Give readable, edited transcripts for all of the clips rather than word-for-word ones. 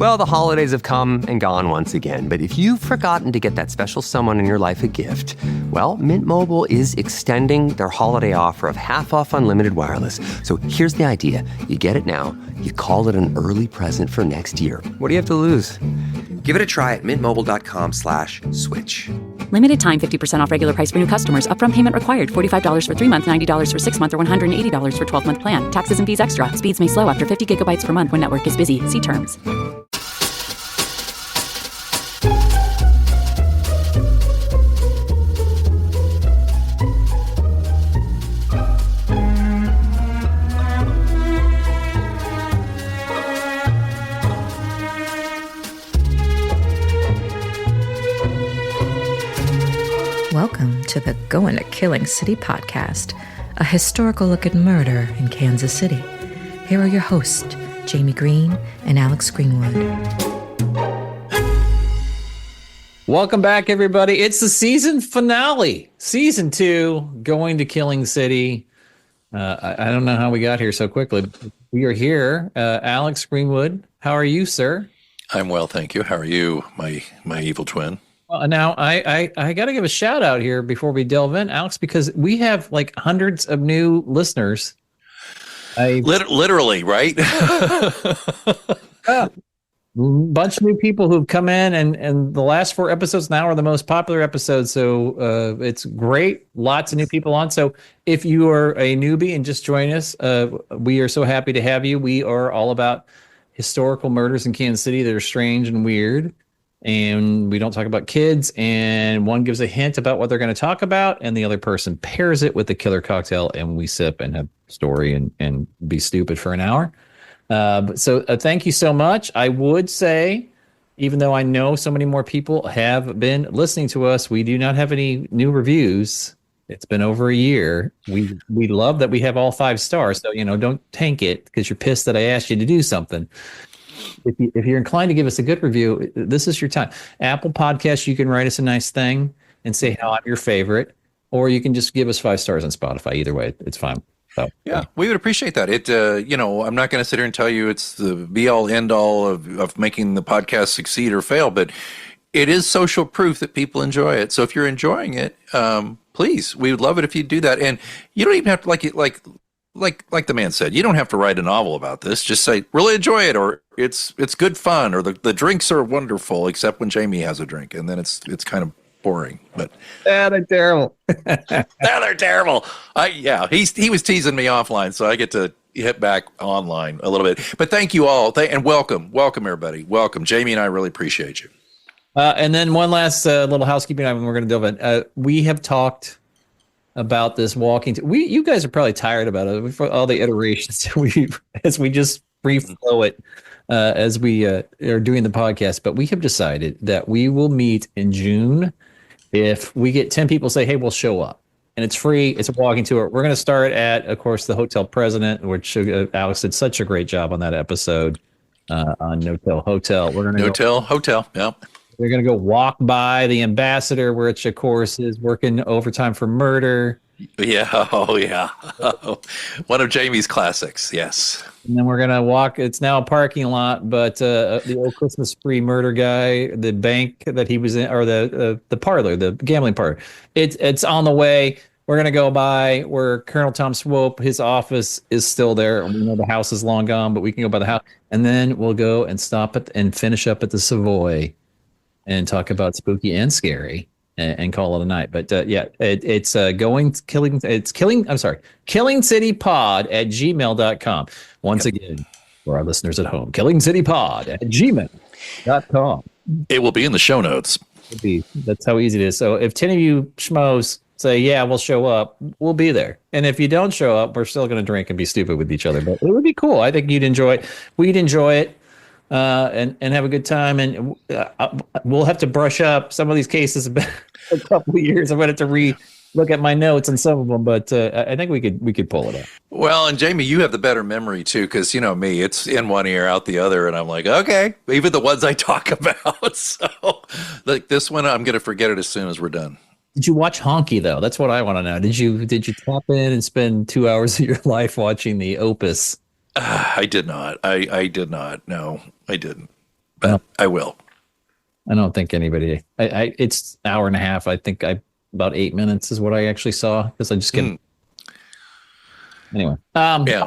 Well, the holidays have come and gone once again, but if you've forgotten to get that special someone in your life a gift, well, Mint Mobile is extending their holiday offer of half off unlimited wireless. So here's the idea. You get it now, you call it an early present for next year. What do you have to lose? Give it a try at mintmobile.com/switch. Limited time 50% off regular price for new customers. Upfront payment required. $45 for 3 months, $90 for 6 months, or $180 for 12-month plan. Taxes and fees extra. Speeds may slow after 50 gigabytes per month when network is busy. See terms. Welcome to the Going to Killing City podcast, a historical look at murder in Kansas City. Here are your hosts, Jamie Green and Alex Greenwood. Welcome back, everybody. It's the season finale, season 2, Going to Killing City. I don't know how we got here so quickly, but we are here. Alex Greenwood, how are you, sir? I'm well, thank you. How are you, my evil twin? Now, I got to give a shout out here before we delve in, Alex, because we have like hundreds of new listeners. Literally, right? A bunch of new people who've come in, and the last 4 episodes now are the most popular episodes. So it's great. Lots of new people on. So if you are a newbie and just join us, we are so happy to have you. We are all about historical murders in Kansas City that are strange and weird. And we don't talk about kids, and one gives a hint about what they're going to talk about, and the other person pairs it with the killer cocktail, and we sip and have story and be stupid for an hour. So thank you so much. I would say, even though I know so many more people have been listening to us, we do not have any new reviews. It's been over a year. We love that we have all 5 stars. So, don't tank it because you're pissed that I asked you to do something. If you're inclined to give us a good review, this is your time. Apple Podcasts, you can write us a nice thing and say how I'm your favorite, or you can just give us 5 stars on Spotify. Either way, it's fine. So, yeah, we would appreciate that. I'm not going to sit here and tell you it's the be all end all of making the podcast succeed or fail, but it is social proof that people enjoy it. So if you're enjoying it, please, we would love it if you do that. And you don't even have to like the man said, you don't have to write a novel about this. Just say, really enjoy it, or it's good fun, or the drinks are wonderful, except when Jamie has a drink, and then it's kind of boring. But they're terrible. They're terrible. He was teasing me offline, so I get to hit back online a little bit. But thank you all, and welcome everybody. Welcome, Jamie and I really appreciate you. And then one last little housekeeping item we're going to delve in. We have talked about this walking. You guys are probably tired about it for all the iterations as we just free flow it as we are doing the podcast. But we have decided that we will meet in June if we get 10 people say, "Hey, we'll show up," and it's free. It's a walking tour. We're going to start at, of course, the Hotel President, which Alex did such a great job on that episode on No-Tell Hotel. We're going to No-Tell Hotel. Yeah. We're going to go walk by the Ambassador, which, of course, is working overtime for murder. Yeah. Oh, yeah. One of Jamie's classics. Yes. And then we're going to walk. It's now a parking lot, but the old Christmas spree murder guy, the bank that he was in, or the parlor, the gambling parlor, it's on the way. We're going to go by where Colonel Tom Swope, his office is still there. We know the house is long gone, but we can go by the house. And then we'll go and stop it and finish up at the Savoy and talk about spooky and scary and call it a night. But it's killingcitypod@gmail.com. Once again, for our listeners at home, killingcitypod@gmail.com. It will be in the show notes. That's how easy it is. So if 10 of you schmoes say, yeah, we'll show up, we'll be there. And if you don't show up, we're still going to drink and be stupid with each other. But it would be cool. I think you'd enjoy it. We'd enjoy it. And have a good time, and we'll have to brush up. Some of these cases have been a couple of years. I'm going to have to re-look at my notes on some of them, but I think we could pull it off. Well, and Jamie, you have the better memory too, because you know me, it's in one ear, out the other, and I'm like, okay, even the ones I talk about. So, like this one, I'm going to forget it as soon as we're done. Did you watch Honky though? That's what I want to know. Did you tap in and spend 2 hours of your life watching the Opus? I did not. I did not. No, I didn't. but I will. I don't think anybody. It's an hour and a half. I think about 8 minutes is what I actually saw because I just get. Anyway. Yeah.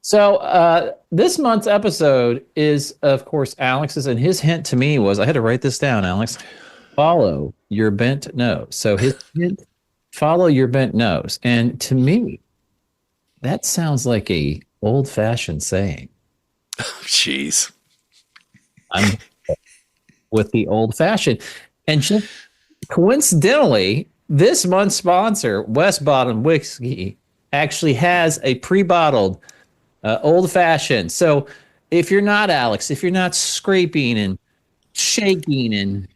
So this month's episode is, of course, Alex's, and his hint to me was I had to write this down, Alex. Follow your bent nose. So his hint, follow your bent nose, and to me, that sounds like a old-fashioned saying. Jeez. I'm with the old-fashioned, and just coincidentally, this month's sponsor, West Bottom Whiskey, actually has a pre-bottled old-fashioned. So if you're not Alex, if you're not scraping and shaking and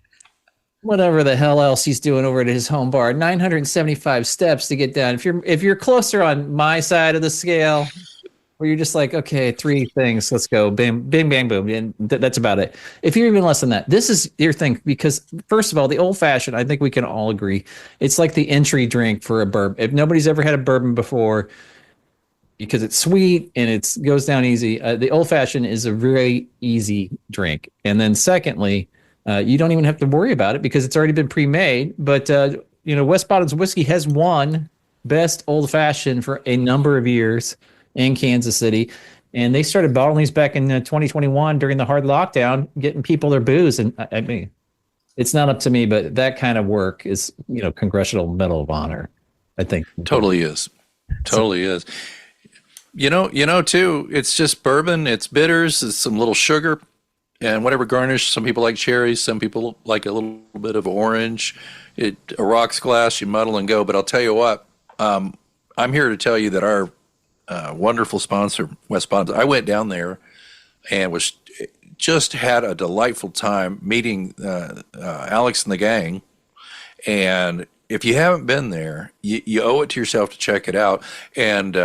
whatever the hell else he's doing over at his home bar, 975 steps to get down. If you're closer on my side of the scale, where you're just like, okay, 3 things, let's go, bam, bing, bang, boom, and that's about it. If you're even less than that, this is your thing, because first of all, the old-fashioned, I think we can all agree, it's like the entry drink for a bourbon. If nobody's ever had a bourbon before, because it's sweet and it goes down easy, the old-fashioned is a very easy drink. And then secondly, you don't even have to worry about it because it's already been pre-made. But West Bottom's Whiskey has won best old-fashioned for a number of years in Kansas City, and they started bottling these back in 2021 during the hard lockdown, getting people their booze. And I mean, it's not up to me, but that kind of work is, Congressional Medal of Honor, I think. Totally is. Totally is. Too, it's just bourbon, it's bitters, it's some little sugar, and whatever garnish. Some people like cherries, some people like a little bit of orange. A rocks glass, you muddle and go. But I'll tell you what, I'm here to tell you that our wonderful sponsor, West Bottom, I went down there and just had a delightful time meeting Alex and the gang. And if you haven't been there, you owe it to yourself to check it out and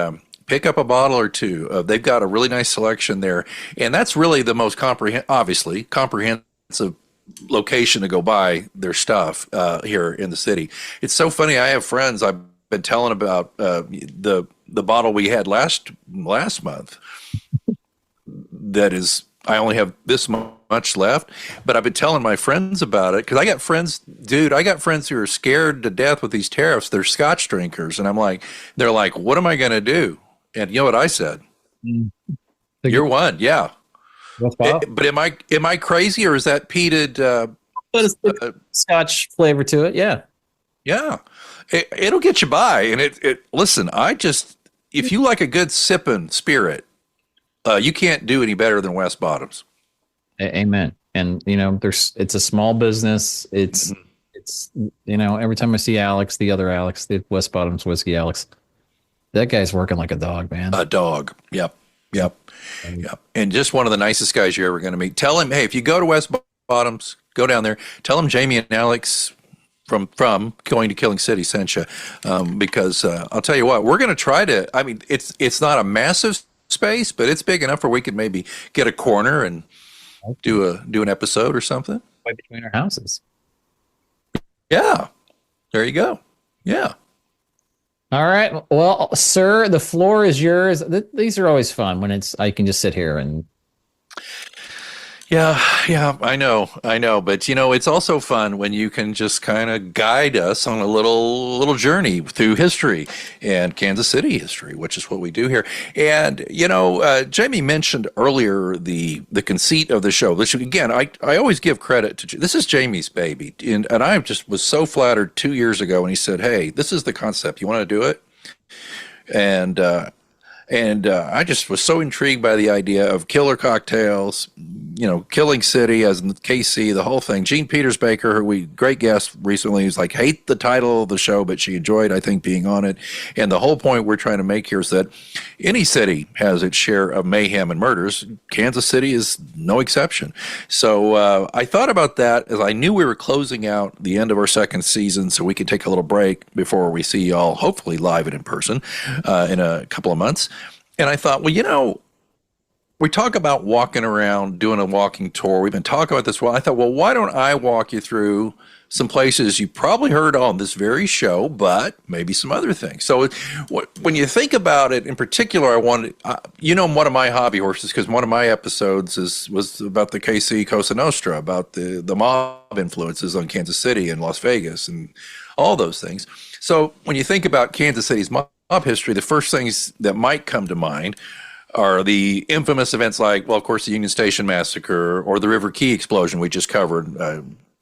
pick up a bottle or two. They've got a really nice selection there, and that's really the most comprehensive location to go buy their stuff here in the city. It's so funny. I have friends I've been telling about the bottle we had last month. That is, I only have this much left, but I've been telling my friends about it because I got friends who are scared to death with these tariffs. They're Scotch drinkers, and they're like, what am I going to do? And you know what I said? You're one, yeah. But am I crazy, or is that peated? Scotch flavor to it, yeah. Yeah, it'll get you by. And listen, if you like a good sipping spirit, you can't do any better than West Bottoms. Amen. And it's a small business. It's every time I see Alex, the other Alex, the West Bottoms Whiskey Alex, that guy's working like a dog, man. A dog. Yep. And just one of the nicest guys you're ever going to meet. Tell him, hey, if you go to West Bottoms, go down there. Tell him Jamie and Alex from Going to Killing City sent you, because I'll tell you what, we're going to try to. I mean, it's not a massive space, but it's big enough where we could maybe get a corner and do an episode or something. Right between our houses. Yeah, there you go. Yeah. All right. Well, sir, the floor is yours. These are always fun when I can just sit here and. Yeah, I know. But, it's also fun when you can just kind of guide us on a little journey through history and Kansas City history, which is what we do here. And, Jamie mentioned earlier the conceit of the show. Which, again, I always give credit to, this is Jamie's baby. And I just was so flattered 2 years ago when he said, hey, this is the concept. You want to do it? And I just was so intrigued by the idea of killer cocktails, Killing City as in KC, the whole thing. Jean Peters Baker, great guest recently, who's like, hate the title of the show, but she enjoyed, I think, being on it. And the whole point we're trying to make here is that any city has its share of mayhem and murders. Kansas City is no exception. So I thought about that as I knew we were closing out the end of our second season, so we could take a little break before we see y'all, hopefully live and in person, in a couple of months. And I thought, well, we talk about walking around, doing a walking tour. We've been talking about this. Well, I thought, well, why don't I walk you through some places you probably heard on this very show, but maybe some other things. So when you think about it in particular, I wanted, one of my hobby horses, because one of my episodes was about the KC Cosa Nostra, about the mob influences on Kansas City and Las Vegas and all those things. So when you think about Kansas City's mob history, the first things that might come to mind are the infamous events like, well, of course, the Union Station Massacre or the River Key explosion we just covered.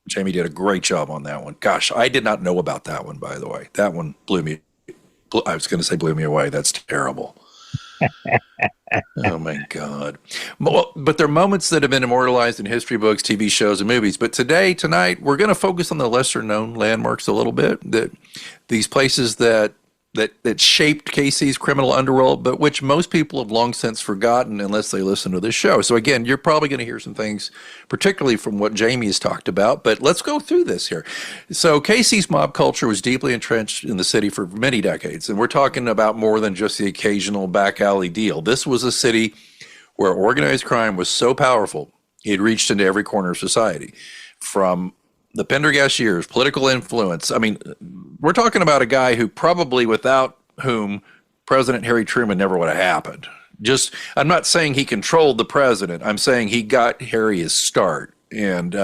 Jamie did a great job on that one. Gosh, I did not know about that one, by the way. That one blew me away. That's terrible. Oh, my God. But there are moments that have been immortalized in history books, TV shows, and movies. But tonight, we're going to focus on the lesser-known landmarks a little bit, that these places that shaped KC's criminal underworld, but which most people have long since forgotten unless they listen to this show. So again, you're probably going to hear some things, particularly from what Jamie has talked about, but let's go through this here. So KC's mob culture was deeply entrenched in the city for many decades, and we're talking about more than just the occasional back alley deal. This was a city where organized crime was so powerful, it reached into every corner of society. From the Pendergast years, political influence. I mean, we're talking about a guy who probably without whom President Harry Truman never would have happened. I'm not saying he controlled the president. I'm saying he got Harry his start. And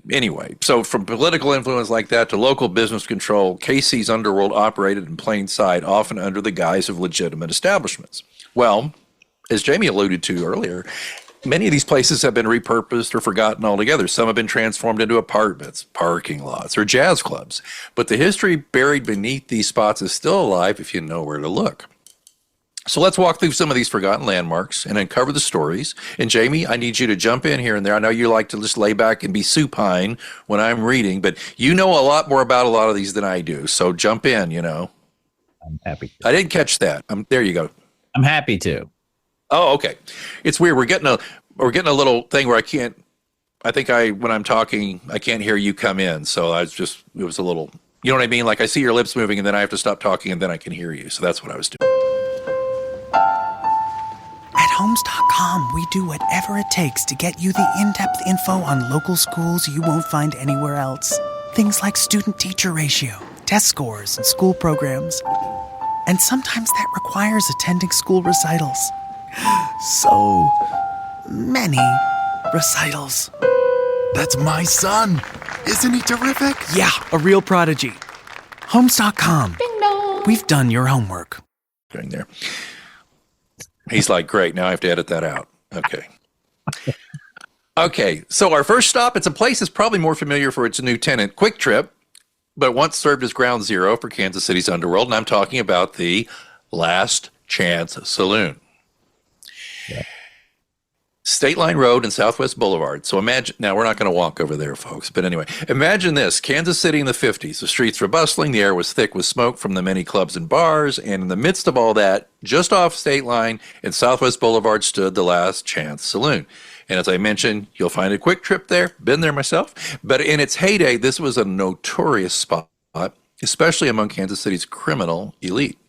anyway, so from political influence like that to local business control, KC's underworld operated in plain sight, often under the guise of legitimate establishments. Well, as Jamie alluded to earlier, many of these places have been repurposed or forgotten altogether. Some have been transformed into apartments, parking lots, or jazz clubs. But the history buried beneath these spots is still alive if you know where to look. So let's walk through some of these forgotten landmarks and uncover the stories. And Jamie, I need you to jump in here and there. I know you like to just lay back and be supine when I'm reading, but you know a lot more about a lot of these than I do. So jump in, I'm happy to. I didn't catch that. There you go. I'm happy to. Oh, okay. It's weird. We're getting a little thing where when I'm talking, I can't hear you come in. So it was a little, you know what I mean? Like I see your lips moving and then I have to stop talking and then I can hear you. So that's what I was doing. At Homes.com, we do whatever it takes to get you the in-depth info on local schools you won't find anywhere else. Things like student-teacher ratio, test scores, and school programs. And sometimes that requires attending school recitals. So many recitals. That's my son. Isn't he terrific? Yeah, a real prodigy. Homes.com. We've done your homework. Going there. He's like, great, now I have to edit that out. Okay. Okay, so our first stop, it's a place that's probably more familiar for its new tenant, Quick Trip, but once served as ground zero for Kansas City's underworld, and I'm talking about the Last Chance Saloon. Yeah. State Line Road and Southwest Boulevard. So imagine, now we're not going to walk over there, folks, but anyway, imagine this, Kansas City in the 50s. The streets were bustling, the air was thick with smoke from the many clubs and bars, and in the midst of all that, just off State Line and Southwest Boulevard stood the Last Chance Saloon. And as I mentioned, you'll find a Quick Trip there, been there myself, but in its heyday, this was a notorious spot, especially among Kansas City's criminal elite.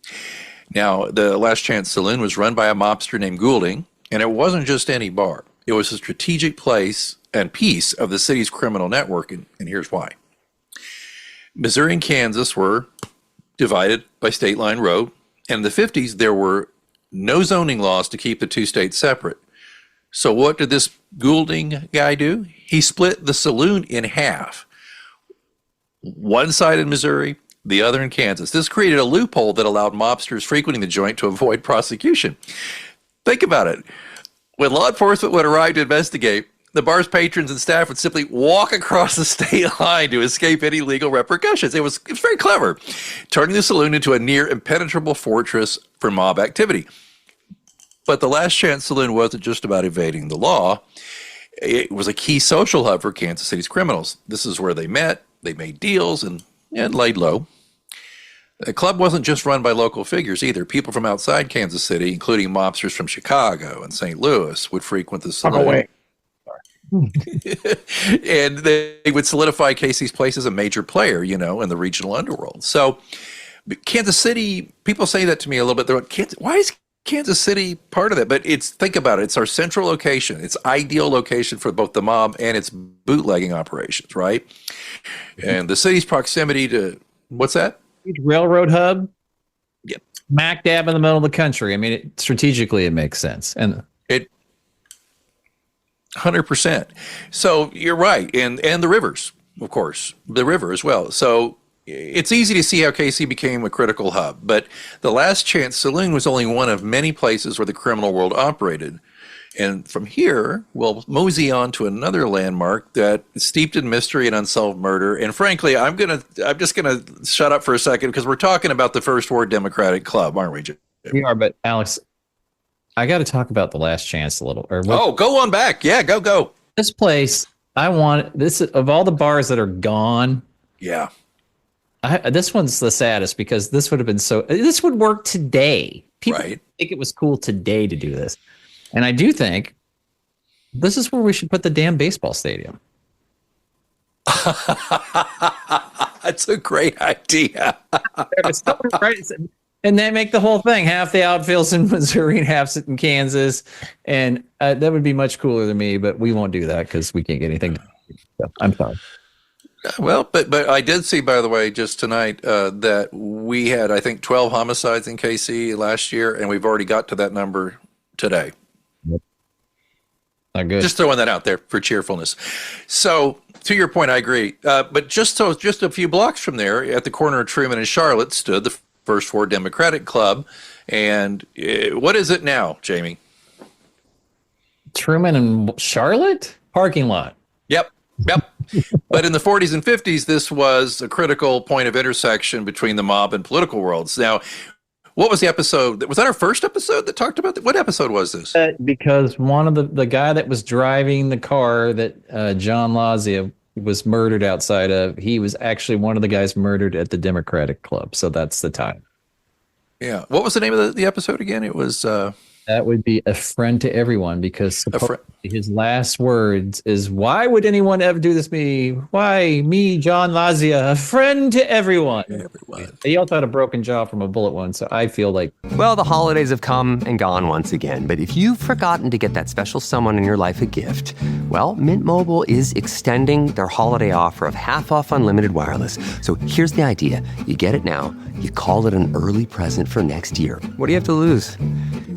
Now, the Last Chance Saloon was run by a mobster named Goulding, and it wasn't just any bar. It was a strategic place and piece of the city's criminal network, and here's why. Missouri and Kansas were divided by State Line Road, and in the 50s, there were no zoning laws to keep the two states separate. So what did this Goulding guy do? He split the saloon in half. One side in Missouri, the other in Kansas. This created a loophole that allowed mobsters frequenting the joint to avoid prosecution. Think about it. When law enforcement would arrive to investigate, the bar's patrons and staff would simply walk across the state line to escape any legal repercussions. It was very clever, turning the saloon into a near impenetrable fortress for mob activity. But the Last Chance Saloon wasn't just about evading the law. It was a key social hub for Kansas City's criminals. This is where they met, they made deals, and laid low. The club wasn't just run by local figures either. People from outside Kansas City, including mobsters from Chicago and St. Louis, would frequent the saloon. And they would solidify KC's place as a major player, in the regional underworld. So Kansas City, people say that to me a little bit. They're like, why is Kansas City part of that, but think about it. It's our central location. It's ideal location for both the mob and its bootlegging operations, right? And the city's proximity to what's that? Railroad hub. Yep. Smack dab in the middle of the country. I mean, strategically, it makes sense. And it 100%. So you're right. And the rivers, of course, the river as well. So it's easy to see how KC became a critical hub, but the Last Chance Saloon was only one of many places where the criminal world operated. And from here, we'll mosey on to another landmark that is steeped in mystery and unsolved murder. And frankly, I'm just gonna shut up for a second because we're talking about the First Ward Democratic Club, aren't we, Jim? We are, but Alex, I got to talk about the Last Chance a little. Go on back. Yeah, go. This place, of all the bars that are gone. Yeah. This one's the saddest because this would have been this would work today. People think it was cool today to do this. And I do think this is where we should put the damn baseball stadium. That's a great idea. And they make the whole thing. Half the outfield's in Missouri and half's in Kansas. And that would be much cooler than me, but we won't do that because we can't get anything done. So, I'm sorry. Well, but I did see, by the way, just tonight that we had, I think, 12 homicides in KC last year, and we've already got to that number today. Yep. Not good. Just throwing that out there for cheerfulness. So, to your point, I agree. But just a few blocks from there, at the corner of Truman and Charlotte, stood the First Ward Democratic Club. And what is it now, Jamie? Truman and Charlotte? Parking lot. Yep. But in the 40s and 50s, this was a critical point of intersection between the mob and political worlds. Now, what was the episode? Was that our first episode that talked about that? What episode was this? Because one of the guy that was driving the car that John Lazia was murdered outside of, he was actually one of the guys murdered at the Democratic Club. So that's the time. Yeah. What was the name of the episode again? It was... That would be a friend to everyone because his last words is, "Why would anyone ever do this to me? Why me, John Lazia, a friend to everyone?" He also had a broken jaw from a bullet wound, so I feel like... Well, the holidays have come and gone once again, but if you've forgotten to get that special someone in your life a gift, well, Mint Mobile is extending their holiday offer of half off unlimited wireless. So here's the idea. You get it now. You call it an early present for next year. What do you have to lose?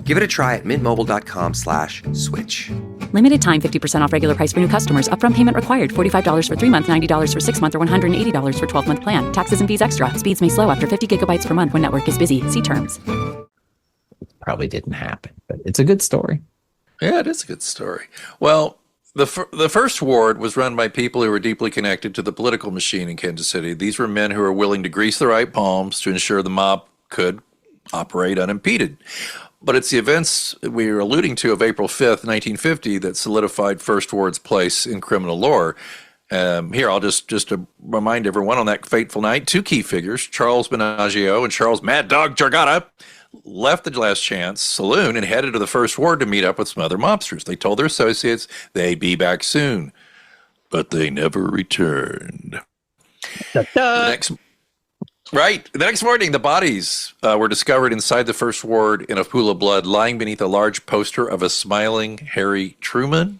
Give it a try at mintmobile.com/switch. Limited time 50% off regular price for new customers. Upfront payment required. $45 for 3 months, $90 for 6 months, or $180 for 12-month plan. Taxes and fees extra. Speeds may slow after 50 gigabytes per month when network is busy. See terms. It probably didn't happen, but it's a good story. Yeah, it is a good story. Well, the first ward was run by people who were deeply connected to the political machine in Kansas City. These were men who were willing to grease the right palms to ensure the mob could operate unimpeded. But it's the events we were alluding to of April 5th, 1950, that solidified First Ward's place in criminal lore. Here, I'll just to remind everyone, on that fateful night, two key figures, Charles Benaggio and Charles Mad Dog Jargata, left the Last Chance Saloon and headed to the First Ward to meet up with some other mobsters. They told their associates they'd be back soon, but they never returned. The next morning, the bodies were discovered inside the First Ward in a pool of blood, lying beneath a large poster of a smiling Harry Truman.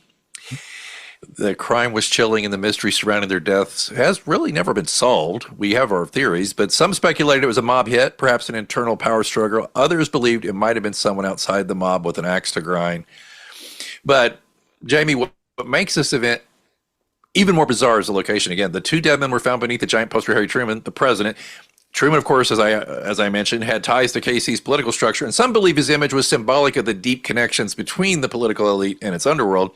The crime was chilling, and the mystery surrounding their deaths has really never been solved. We have our theories, but some speculated it was a mob hit, perhaps an internal power struggle. Others believed it might have been someone outside the mob with an axe to grind. But, Jamie, what makes this event even more bizarre is the location. Again, the two dead men were found beneath the giant poster of Harry Truman, the president. Truman, of course, as I mentioned, had ties to KC's political structure, and some believe his image was symbolic of the deep connections between the political elite and its underworld.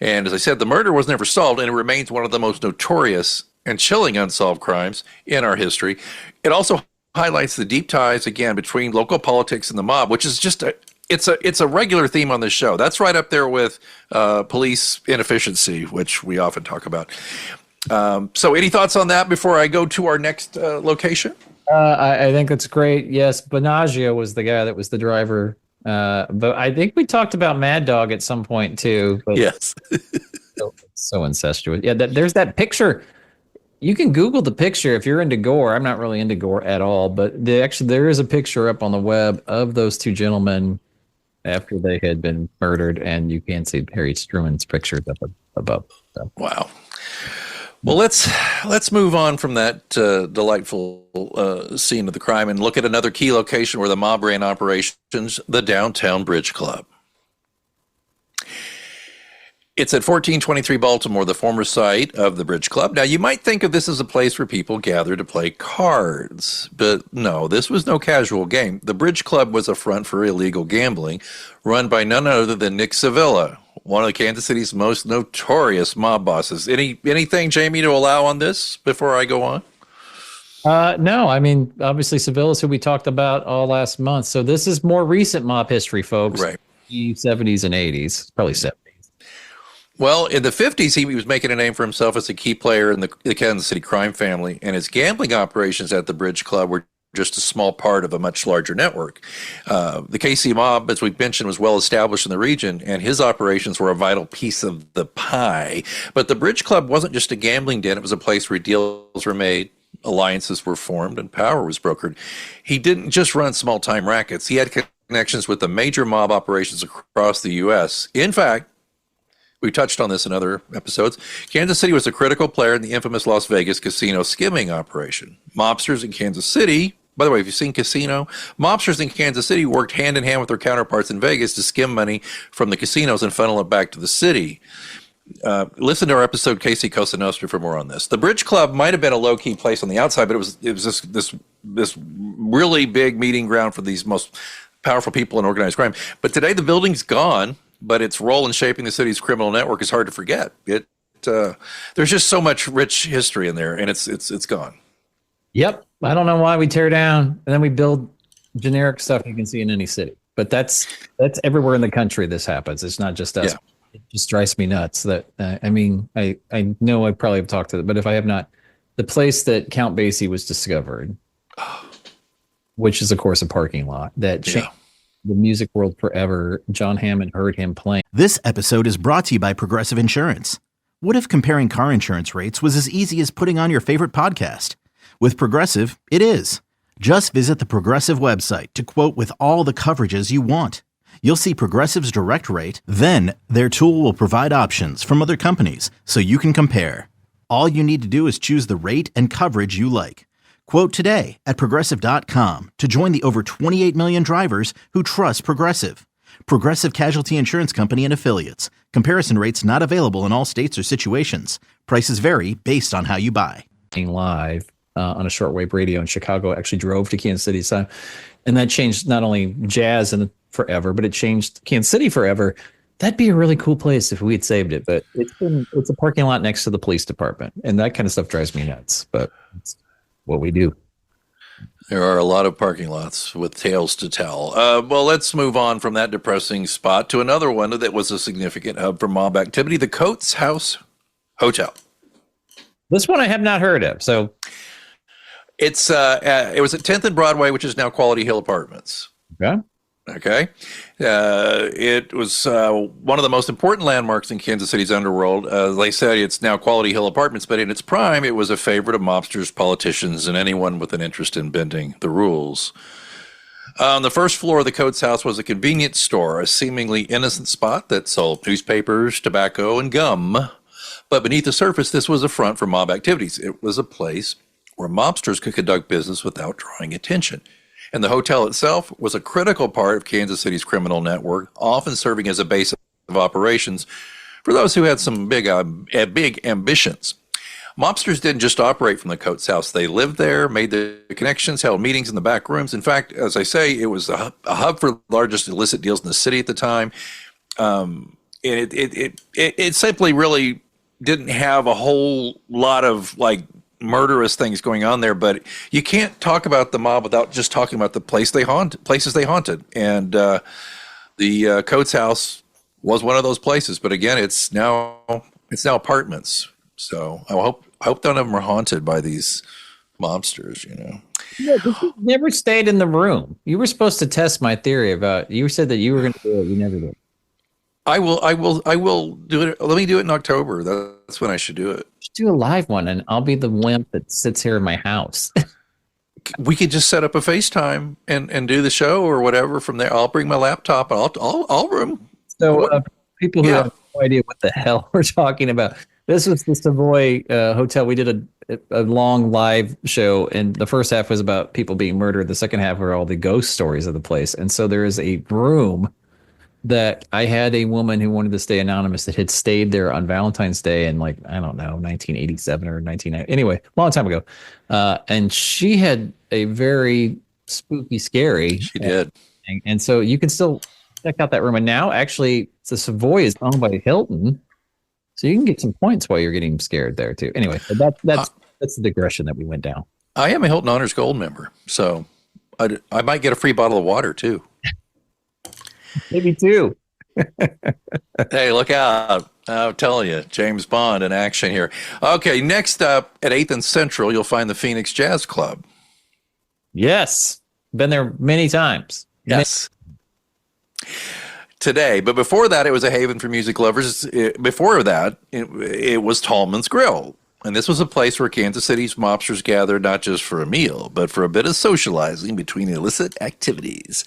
And as I said, the murder was never solved, and it remains one of the most notorious and chilling unsolved crimes in our history. It also highlights the deep ties, again, between local politics and the mob, which is just it's a regular theme on this show. That's right up there with police inefficiency, which we often talk about. So any thoughts on that before I go to our next location? I think that's great. Yes, Benaggio was the guy that was the driver. But I think we talked about Mad Dog at some point too. But yes. so incestuous. Yeah, there's that picture. You can Google the picture if you're into gore. I'm not really into gore at all, but there is a picture up on the web of those two gentlemen after they had been murdered, and you can see Harry Truman's pictures up above. So. Wow. Well, let's move on from that delightful scene of the crime and look at another key location where the mob ran operations, the Downtown Bridge Club. It's at 1423 Baltimore, the former site of the Bridge Club. Now, you might think of this as a place where people gather to play cards, but no, this was no casual game. The Bridge Club was a front for illegal gambling run by none other than Nick Sevilla, one of Kansas City's most notorious mob bosses. Anything, Jamie, to allow on this before I go on? No, I mean, obviously Sevilla's who we talked about all last month. So this is more recent mob history, folks. Right. 70s and 80s, probably 70s. Well, in the 50s, he was making a name for himself as a key player in the Kansas City crime family, and his gambling operations at the Bridge Club were just a small part of a much larger network. The KC mob, as we mentioned, was well established in the region, and his operations were a vital piece of the pie. But the Bridge Club wasn't just a gambling den. It was a place where deals were made, alliances were formed, and power was brokered. He didn't just run small-time rackets. He had connections with the major mob operations across the U.S. In fact, we touched on this in other episodes. Kansas City was a critical player in the infamous Las Vegas casino skimming operation. Mobsters in Kansas City, by the way, if you've seen Casino, mobsters in Kansas City worked hand in hand with their counterparts in Vegas to skim money from the casinos and funnel it back to the city. Listen to our episode Casey Cosa Nostra for more on this. The Bridge Club might have been a low-key place on the outside, but it was this really big meeting ground for these most powerful people in organized crime. But today the building's gone, but its role in shaping the city's criminal network is hard to forget. There's just so much rich history in there, and it's gone. Yep. I don't know why we tear down and then we build generic stuff you can see in any city. But that's everywhere in the country this happens. It's not just us. Yeah. It just drives me nuts that, I know I probably have talked to them, but if I have not, the place that Count Basie was discovered, which is, of course, a parking lot that changed the music world forever. John Hammond heard him playing. This episode is brought to you by Progressive Insurance. What if comparing car insurance rates was as easy as putting on your favorite podcast? With Progressive, it is. Just visit the Progressive website to quote with all the coverages you want. You'll see Progressive's direct rate, then their tool will provide options from other companies so you can compare. All you need to do is choose the rate and coverage you like. Quote today at Progressive.com to join the over 28 million drivers who trust Progressive. Progressive Casualty Insurance Company and Affiliates. Comparison rates not available in all states or situations. Prices vary based on how you buy. Live on a shortwave radio in Chicago, actually drove to Kansas City. So, and that changed not only jazz and forever, but it changed Kansas City forever. That'd be a really cool place if we had saved it. But it's a parking lot next to the police department. And that kind of stuff drives me nuts. But it's what we do. There are a lot of parking lots with tales to tell. Well, let's move on from that depressing spot to another one that was a significant hub for mob activity, the Coates House Hotel. This one I have not heard of. So it was at 10th and Broadway, which is now Quality Hill Apartments. Okay. It was one of the most important landmarks in Kansas City's underworld. They said it's now Quality Hill Apartments, but in its prime, it was a favorite of mobsters, politicians, and anyone with an interest in bending the rules. On the first floor of the Coates house was a convenience store, a seemingly innocent spot that sold newspapers, tobacco, and gum. But beneath the surface, this was a front for mob activities. It was a place where mobsters could conduct business without drawing attention. And the hotel itself was a critical part of Kansas City's criminal network, often serving as a base of operations for those who had some big ambitions. Mobsters didn't just operate from the Coates house. They lived there, made the connections, held meetings in the back rooms. In fact, as I say, it was a hub for the largest illicit deals in the city at the time. And it simply really didn't have a whole lot of murderous things going on there, but you can't talk about the mob without just talking about the places they haunted. And the Coates house was one of those places. But again, it's now apartments. So I hope none of them are haunted by these mobsters. Yeah, you never stayed in the room. You were supposed to test my theory about. You said that you were going to do it. You never did. I will do it. Let me do it in October. That's when I should do it. Just do a live one, and I'll be the wimp that sits here in my house. we could just set up a FaceTime and do the show or whatever from there. I'll bring my laptop. I'll room. So people who Yeah. have no idea what the hell we're talking about, this was the Savoy Hotel. We did a long live show, and the first half was about people being murdered. The second half were all the ghost stories of the place. And so there is a room that I had a woman who wanted to stay anonymous that had stayed there on Valentine's Day in, like, I don't know, 1987 or 1990. Anyway, long time ago. And she had a very spooky, scary. She did. And so you can still check out that room. And now actually the Savoy is owned by Hilton. So you can get some points while you're getting scared there too. Anyway, that's the digression that we went down. I am a Hilton Honors Gold member, so I might get a free bottle of water too. Maybe two. Hey, look out. I'm telling you, James Bond in action here. Okay, next up at 8th and Central, you'll find the Phoenix Jazz Club. Yes. Been there many times. Yes. Today, but before that, it was a haven for music lovers. Before that, it was Tallman's Grill. And this was a place where Kansas City's mobsters gathered not just for a meal, but for a bit of socializing between illicit activities.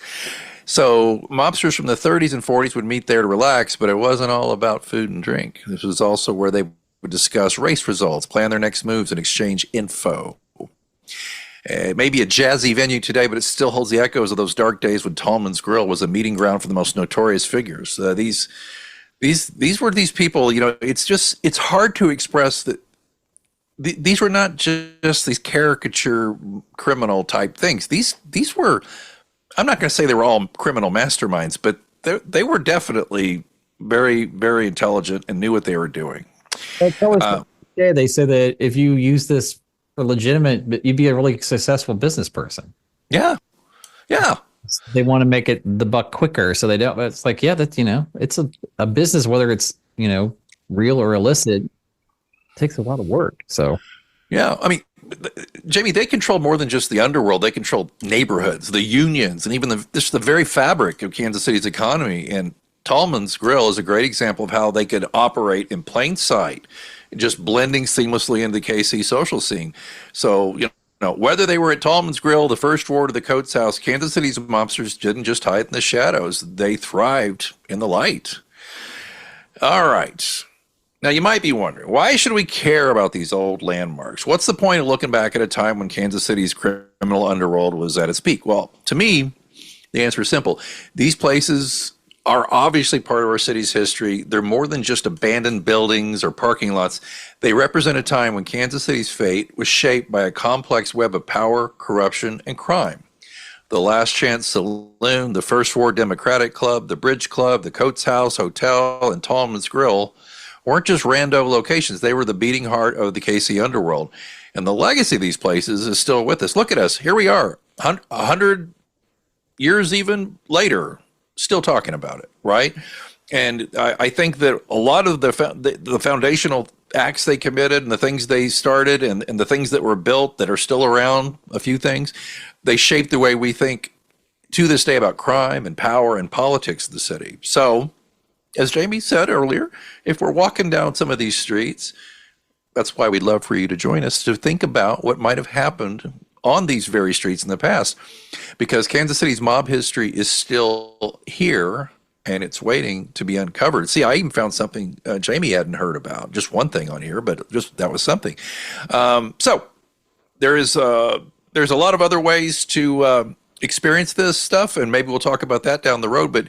So mobsters from the 30s and 40s would meet there to relax, but it wasn't all about food and drink. This was also where they would discuss race results, plan their next moves, and exchange info. It may be a jazzy venue today, but it still holds the echoes of those dark days when Tallman's Grill was a meeting ground for the most notorious figures. These were these people, it's hard to express that these were not just these caricature criminal type things. These were, I'm not going to say they were all criminal masterminds, but they were definitely very, very intelligent and knew what they were doing. They said that if you use this for legitimate, you'd be a really successful business person. Yeah. Yeah. They want to make it the buck quicker. So they don't, it's like, yeah, that's, it's a business, whether it's, real or illicit, takes a lot of work. So, yeah. I mean, Jamie, they control more than just the underworld. They control neighborhoods, the unions, and even the very fabric of Kansas City's economy. And Tallman's Grill is a great example of how they could operate in plain sight, just blending seamlessly into the KC social scene. So, whether they were at Tallman's Grill, the First Ward, or the Coates House, Kansas City's mobsters didn't just hide in the shadows. They thrived in the light. All right. Now, you might be wondering, why should we care about these old landmarks? What's the point of looking back at a time when Kansas City's criminal underworld was at its peak? Well, to me, the answer is simple. These places are obviously part of our city's history. They're more than just abandoned buildings or parking lots. They represent a time when Kansas City's fate was shaped by a complex web of power, corruption, and crime. The Last Chance Saloon, the First Ward Democratic Club, the Bridge Club, the Coates House Hotel, and Tallman's Grill weren't just rando locations. They were the beating heart of the KC underworld. And the legacy of these places is still with us. Look at us. Here we are, 100 years even later, still talking about it, right? And I think that a lot of the foundational acts they committed and the things they started and the things that were built that are still around, a few things, they shaped the way we think to this day about crime and power and politics of the city. So, as Jamie said earlier, if we're walking down some of these streets, that's why we'd love for you to join us to think about what might have happened on these very streets in the past, because Kansas City's mob history is still here and it's waiting to be uncovered. See, I even found something Jamie hadn't heard about, just one thing on here, but just that was something. So there's a lot of other ways to experience this stuff, and maybe we'll talk about that down the road. But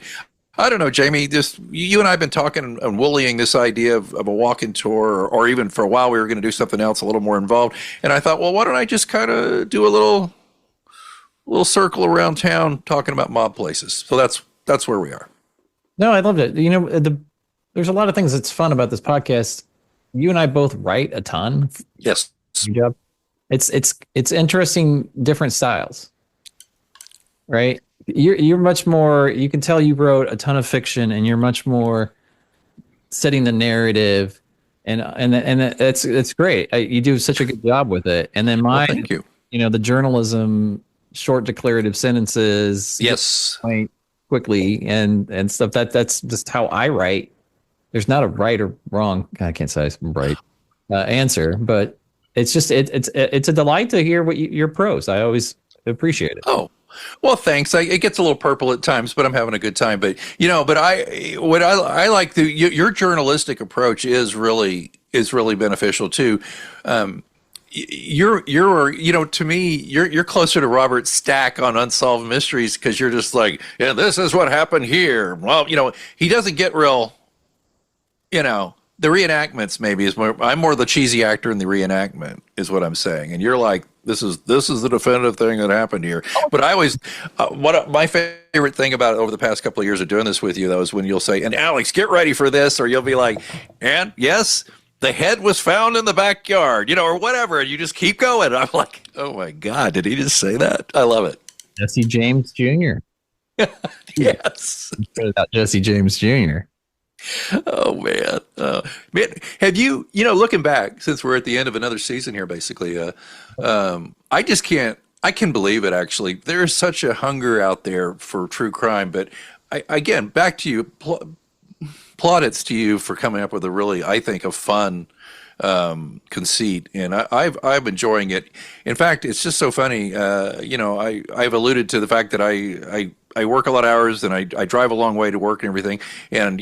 I don't know, Jamie, just you and I have been talking and woollying this idea of a walk-in tour, or even for a while we were going to do something else a little more involved. And I thought, well, why don't I just kind of do a little circle around town talking about mob places? So that's where we are. No, I loved it. There's a lot of things that's fun about this podcast. You and I both write a ton. Yes. Good job. It's interesting, different styles, right? You're much more, you can tell you wrote a ton of fiction, and you're much more setting the narrative, and it's great. You do such a good job with it. And then mine, thank you. The journalism, short declarative sentences, yes, quickly and stuff. That's just how I write. There's not a right or wrong. I can't say I'm right answer, but it's a delight to hear your prose. I always appreciate it. Oh, well, thanks. It gets a little purple at times, but I'm having a good time. But I like your journalistic approach is really beneficial too. You're to me you're closer to Robert Stack on Unsolved Mysteries because you're just like, yeah, this is what happened here. Well, he doesn't get real. The reenactments maybe is more. I'm more the cheesy actor in the reenactment is what I'm saying, and you're like, this is the definitive thing that happened here. But I always, my favorite thing about it over the past couple of years of doing this with you though is when you'll say, and Alex, get ready for this, or you'll be like, and yes, the head was found in the backyard, or whatever, and you just keep going. I'm like, oh my God, did he just say that? I love it. Jesse James Jr. Yes, about Jesse James Jr. Oh man, man, have you looking back since we're at the end of another season here, basically, I can believe it. Actually, there is such a hunger out there for true crime. But again, back to you, plaudits to you for coming up with a really, I think, a fun conceit, and I'm enjoying it. In fact, it's just so funny. I've alluded to the fact that I work a lot of hours and I drive a long way to work and everything, and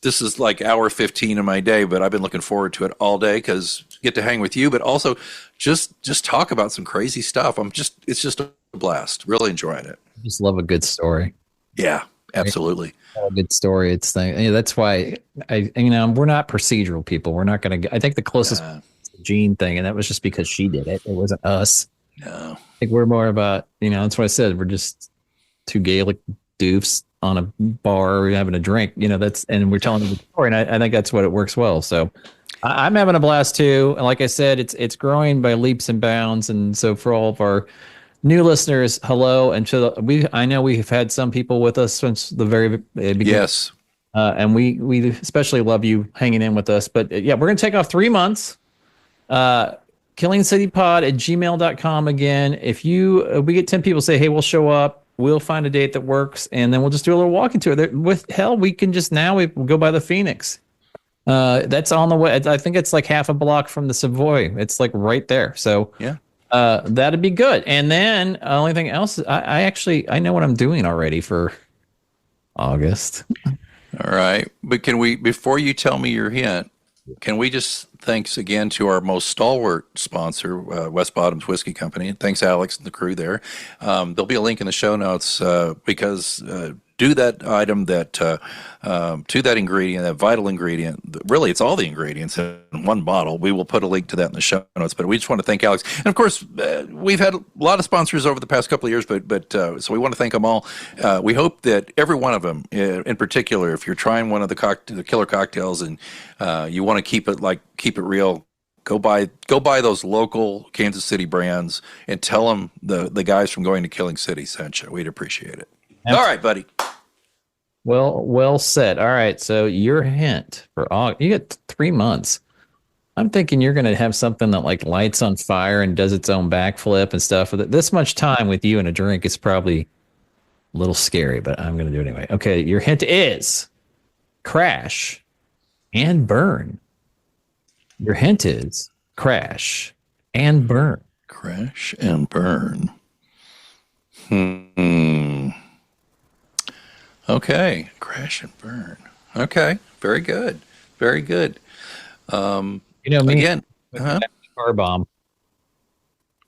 this is like hour 15 of my day, but I've been looking forward to it all day because get to hang with you, but also just talk about some crazy stuff. It's just a blast. Really enjoying it. I just love a good story. Yeah, absolutely. A good story. It's that's why we're not procedural people. We're not going to. I think the closest was the Jean thing, and that was just because she did it. It wasn't us. No, I think we're more about that's what I said. We're just two Gaelic doofs on a bar having a drink, and we're telling the story, and I think that's what it works well. So I'm having a blast too, and like I said, it's growing by leaps and bounds. And so for all of our new listeners, hello, and I know we've had some people with us since the very beginning. Yes, and we especially love you hanging in with us. But yeah, we're gonna take off 3 months. KillingCityPod@gmail.com again. If we get 10 people say, hey, we'll show up. We'll find a date that works, and then we'll just do a little walking tour. We can just we go by the Phoenix. That's on the way. I think it's like half a block from the Savoy. It's like right there. So yeah, that'd be good. And then only thing else, I know what I'm doing already for August. All right, but before you tell me your hint, can we just thanks again to our most stalwart sponsor, West Bottoms Whiskey Company. Thanks, Alex and the crew there. There'll be a link in the show notes because do that item to that ingredient, that vital ingredient. Really, it's all the ingredients in one bottle. We will put a link to that in the show notes. But we just want to thank Alex, and of course, we've had a lot of sponsors over the past couple of years. But so we want to thank them all. We hope that every one of them, in particular, if you're trying one of the killer cocktails and you want to keep it real. Go buy those local Kansas City brands and tell them the guys from Going to Killing City sent you. We'd appreciate it. All right, buddy. Well said. All right. So your hint for August, you get 3 months. I'm thinking you're going to have something that like lights on fire and does its own backflip and stuff. This much time with you and a drink is probably a little scary, but I'm going to do it anyway. Okay. Your hint is crash and burn. Your hint is crash and burn. Crash and burn. Okay. Crash and burn. Okay. Very good. Very good. Me again, car bomb.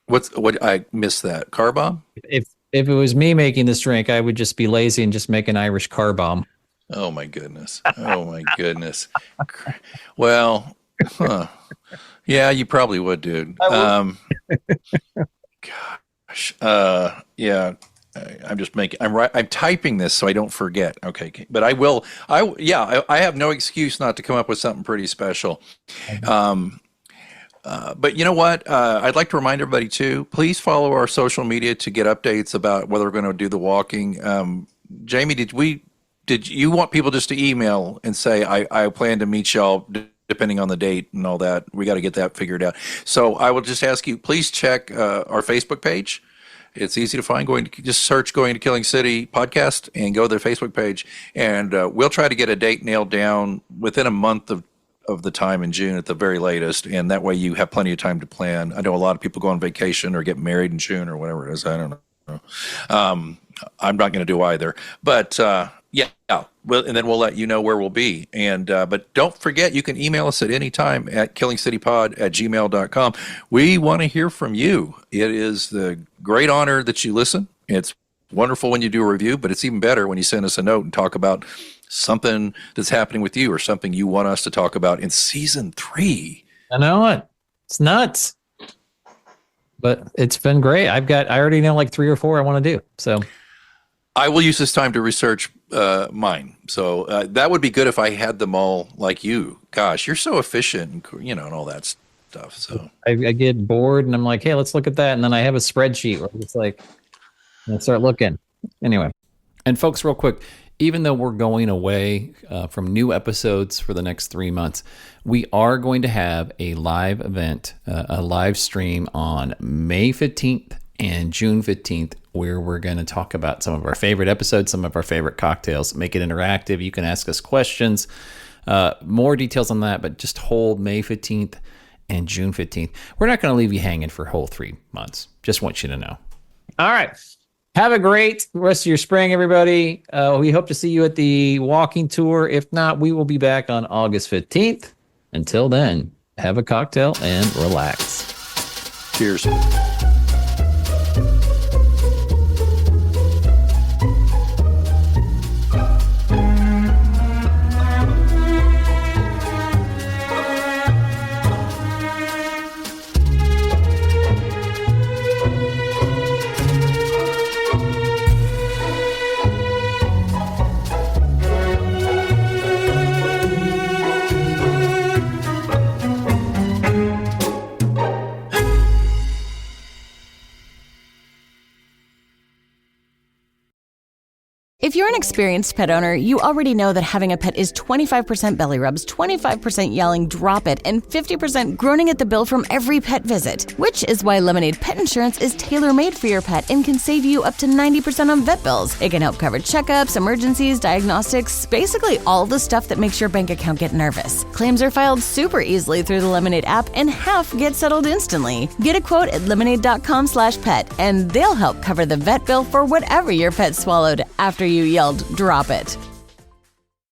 What I missed that car bomb. If it was me making this drink, I would just be lazy and just make an Irish car bomb. Oh my goodness. Oh my goodness. Well, yeah, you probably would, dude. Gosh. Yeah. I'm typing this so I don't forget. Okay. But I will. I have no excuse not to come up with something pretty special. But you know what? I'd like to remind everybody too, please follow our social media to get updates about whether we're going to do the walking. Jamie, did you want people just to email and say, I plan to meet y'all depending on the date and all that? We got to get that figured out. So I will just ask you, please check our Facebook page. It's easy to find. Just search Going to Killing City podcast and go to their Facebook page. And we'll try to get a date nailed down within a month of the time in June at the very latest, and that way you have plenty of time to plan. I know a lot of people go on vacation or get married in June or whatever it is. I don't know. I'm not going to do either, but yeah. Well, and then we'll let you know where we'll be. And but don't forget, you can email us at any time at killingcitypod@gmail.com. We want to hear from you. It is the great honor that you listen. It's wonderful when you do a review, but it's even better when you send us a note and talk about something that's happening with you or something you want us to talk about in season 3. I know it. It's nuts. But it's been great. I already know like 3 or 4 I want to do. So I will use this time to research mine. So that would be good if I had them all like you. Gosh, you're so efficient, and, and all that stuff. So I get bored and I'm like, hey, let's look at that. And then I have a spreadsheet where it's like, let's start looking. Anyway. And folks, real quick, even though we're going away from new episodes for the next 3 months, we are going to have a live event, a live stream on May 15th and June 15th, where we're going to talk about some of our favorite episodes, some of our favorite cocktails, make it interactive. You can ask us questions, more details on that, but just hold May 15th and June 15th. We're not going to leave you hanging for a whole 3 months. Just want you to know. All right. Have a great rest of your spring, everybody. We hope to see you at the walking tour. If not, we will be back on August 15th. Until then, have a cocktail and relax. Cheers. If you're an experienced pet owner, you already know that having a pet is 25% belly rubs, 25% yelling, drop it, and 50% groaning at the bill from every pet visit. Which is why Lemonade Pet Insurance is tailor-made for your pet and can save you up to 90% on vet bills. It can help cover checkups, emergencies, diagnostics, basically all the stuff that makes your bank account get nervous. Claims are filed super easily through the Lemonade app, and half get settled instantly. Get a quote at lemonade.com/pet, and they'll help cover the vet bill for whatever your pet swallowed after you yelled, drop it.